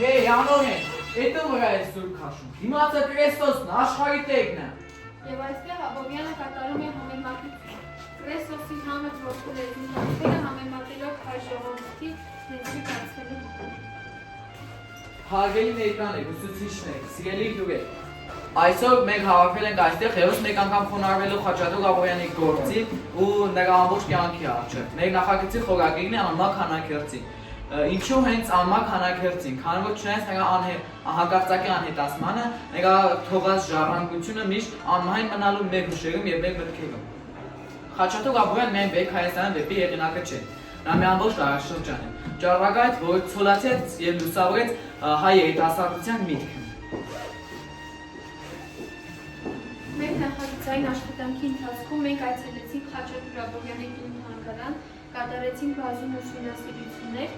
Hey, Անորեն, էդու վրա է սուրբ քաշում։ Դիմացը Քրիստոսն, աշխարհի տերն է։ Եվ այստեղ Աբովյանը կատարում է համեմատություն։ Քրիստոսի համը ողջունելու նամակները համեմատելով հայ ժողովրդի ներկայ կացվելու համար։ Հարգելի ներկաներ, ուսուցիչներ, սիրելի հյուրեր, այսօր մենք հավաքվել ենք այստեղ ևս մեկ անգամ խոնարհվելու Խաչատուր Աբովյանի գործի ու նրա ամբողջ կյանքի առջև։ Մեր նախագծի խորագիրն է անմակ հանաքերծի։ Ինչու հենց անմակ հանաքերծին, քանի որ չնայած նրա հանկարծակի անհետացմանը, նրա թողած ժառանգությունը միշտ անմահին մնալու մեր հուշերում եւ մեր մտքերում։ Խաչատուր Աբովյանն միայն Բերք Հայաստանի վեպի հեղինակը չէ, նա մի ամբողջ դարաշրջան է, ճառագայթ, որ ցոլացեց եւ լուսավորեց հայ երիտասարդության միտքը։ Մեր նախագծային աշխատանքի ընթացքում մենք այցելեցինք Խաչատուր Աբովյանի տուն-թանգարան, կատարեցինք բազում ուսումնասիրություններ,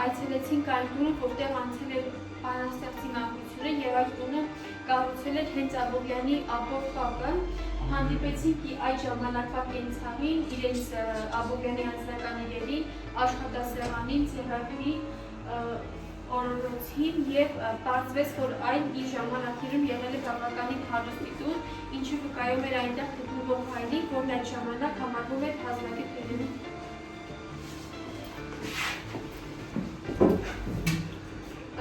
այցելեցինք այն տունը, որտեղ անցել էր բանաստեղծի մահվությունը եւ այդ տունը կառուցել էր հենց Աբովյանի ապոր պապը, հանդիպեցինք այդ ժամանակվա կենցաղին, իրենց Աբովյանի անձնական իրերի, աշխատասեղանին, ծերակի, օրորոցին եւ պարզվեց, որ այն իր ժամանակներում եղել է բավականին հարուստ տուն, ինչը վկայում էր այնտեղ գտնվող հայրիկ, որն այդ ժամանակ համարվում էր հազվագյուտ հայրենի։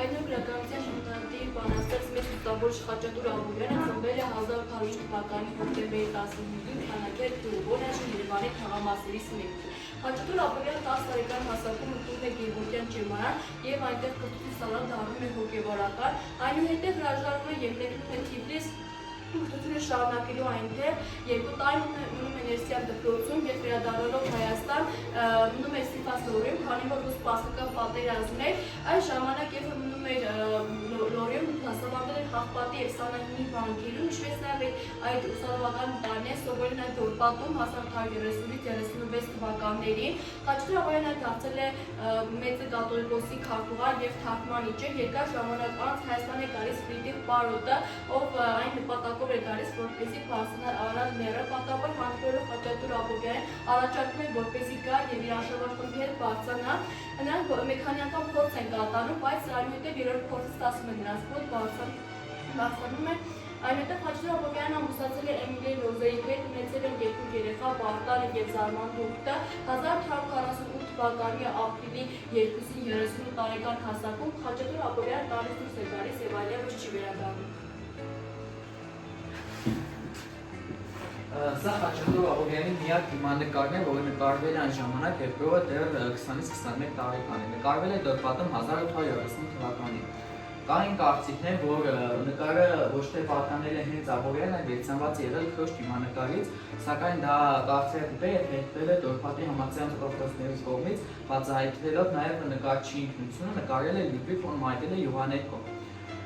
Այնօր գրականության հիմնադիր բանաստեղծ մեծ ուսանող Խաչատուր Աբովյանը ծնվել է 1800 թվականի հոկտեմբերի 15-ին Քանաքեր գյուղում, որն այժմ Երևանի թաղամասերից մեկն է։ Խաչատուր Աբովյանը 10 տարեկան հասակում մտնում է Գևորգյան ճեմարան եւ այնտեղ կրթության սալան դառնում է հոգեվարական, այնուհետեւ հրաժարվում է եւ մեկնում է Թիֆլիս կրթությունը շարունակելու այնտեղ, 2 տարի մնում է ներսյան դպրոցում եւ վերադառնալով Հայաստան մնում է Ստիպասլորիում, քանի որ սպասական պատերազմ էր, այս ժամանակ երբ մնում էր Լորիում դասավանդել էր Հաղպատի եւ Սանահինի բանկերում, ինչպես նաեւ այդ ուսանողական տարիներին սովորել այդ Դորպատում 1830-36 թվականներին, Խաչատուր Աբովյանը դարձել է մեծ կաթոլիկոսի քարտուղար եւ թարգմանիչ, երկար ժամանակ անց Հայաստան է գալիս Ֆրիդրիխ Պարոտը, ով այն նպատակով է գալիս, որպեսզի բացառ առանց մերը պատահաբար հանդիպելով Խաչատուր Աբովյանին առաջարկում է որպեսզի գա եւ իր աշխատանքի հետ բարձրանա, նրանք մի քանի անգամ փորձ են կատարում, բայց այնուհետեւ երրորդ փորձը ստացվում է նրանց մոտ բարձրանում է, այնուհետեւ Խաչատուր Աբովյանը ամուսնացել է Էմիլիե Լոզեի հետ, ունեցել են 2 երեխա, Բաղդանը եւ Զարման Դուխտը, 1848 թվականի ապրիլի 2-ին 38 տարեկան հասակում Խաչատուր Աբովյանը տարից դուրս է գալիս եւ այլևս չի վերադառնում։ Սա Խաչատուր Աբովյանի միակ դիմանկարն է, որը նկարվել է այն ժամանակ, երբ նա դեռ 20-ից 21 տարեկան է։ Նկարվել է Դորպատում 1830 թվականին։ Կային կարծիքներ, որ նկարը ոչ թե պատկանել է հենց Աբովյանին, այլ վերցնված եղել քրոջ դիմանկարից, սակայն դա կարծրատիպ է եւ հետվել է Դորպատի համալսարան պրոֆեսորների կողմից, բացահայտվելով նաեւ նկարչի ինքնությունը, նկարել է Լյուդվիգ ֆոն Մայդելը յուղաներկով։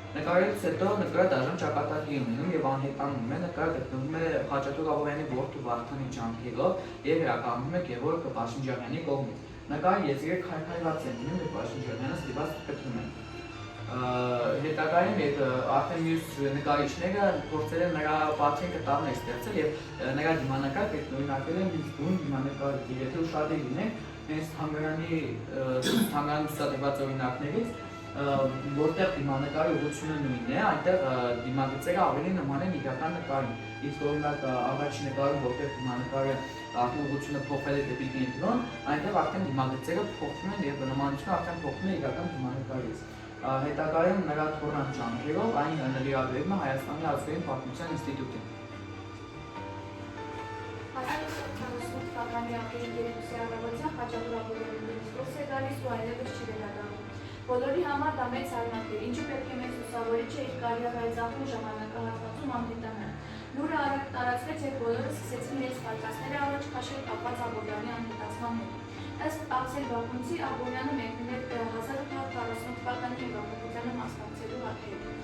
Նկարելուց հետո նկարը դաժան ճակատագրի ունենում եւ անհետանում է, նկարը գտնվում է Խաչատուր Աբովյանի որդու Վարդանի ջանքերով եւ վերականգնում է Գևորգ Փաշինջանյանի կողմից։ Նկարի եզրերը քայքայված են լինում եւ Փաշինջանյանը ստիպված կտրում է։ Հետագայում այդ արդեն մյուս նկարիչները փորձել են նրա պատրենքը տառներ ստեղծել եւ նրա դիմանկարը նույնարկել են մի բուն դիմանկարի։ Եթե ուշադրի լինենք, հենց թանգարանի ցուցադրված օրինակներից որտեղ դիմանկարի ուղղությունը նույնն է, այնտեղ դիմագծերը ավելի նման են իրական նկարին։ Իսկ օրինակ առաջին նկարում, որտեղ դիմանկարի ուղղությունը փոխվել է դեպի կենտրոն, այնտեղ արդեն դիմագծերը փոխվում են եւ նմանությունը արդեն փոխվում է իրական դիմանկարից։ Հետագայում նրա թորան ջանքերով այն նվիրաբերվում է Հայաստանի ազգային պատմության ինստիտուտին։ 1948 թվականի ապրիլի 2-ի առավոտյան Խաչատուր Աբովյանը դուրս է գալիս ու այլևս չի վերադառնում։ Բոլորի համար դա մեծ արմատ էր, ինչը պետք է մեծ ուսավորիչը իր կարիերայի ծախում ժամանակահատվածում անհետանալ։ Լուրը արագ տարածվեց եւ բոլորը սկսեցին իրենց կարկասները առաջ քաշել կապված Աբովյանի անհետացման հետ։ Ըստ Աքսել Բաքունցի, Աբովյանը մեկնել 1840 թվականի հեղափոխությանը մասնակցելու հարթերում։